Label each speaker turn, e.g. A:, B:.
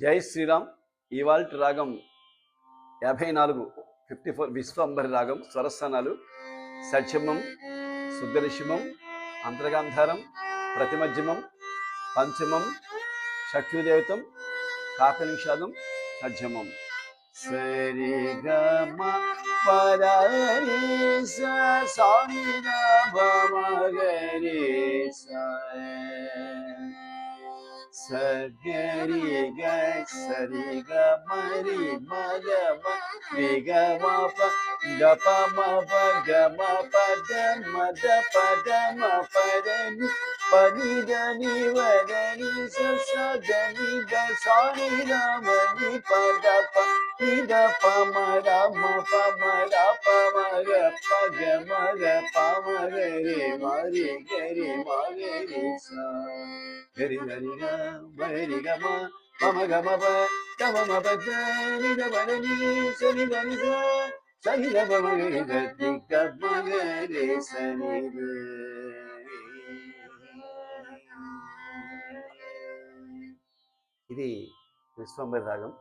A: జై శ్రీరామ్. ఇవాల్టి రాగం 54 54 విశ్వంబరి రాగం. స్వరస్థానాలు షడ్జమం, శుద్ధరిషిమం, అంతర్గాంధారం, ప్రతిమధ్యమం, పంచమం, షట్యుదేవతం, కాకనిషాదం, షడ్జమం. సరి గమ పదరి సాని గరి సరి గ సరి గ మరి మగ రి గ మ ప గ ప మ ప గ మ ప ద మ ద ప ద మ ప ద ని ప ని ద ని వ ద ని స స ద ని ద స ని ర మ ని ప ద ప ని ద ప మ ర మ ప మ ర ప మ గ ప గ మ గ ప మ గ రి మ రి గ రి మ గ రి స గరి గరి గ మరి గ మ ప మ గ మ ప ద మ మ ప ద ని ద ప ద ని స ని ద ని స స ని ద ప మ గ రి ద ని గ మ గ రి స ని ద. ఇది విశ్వంబరి రాగం.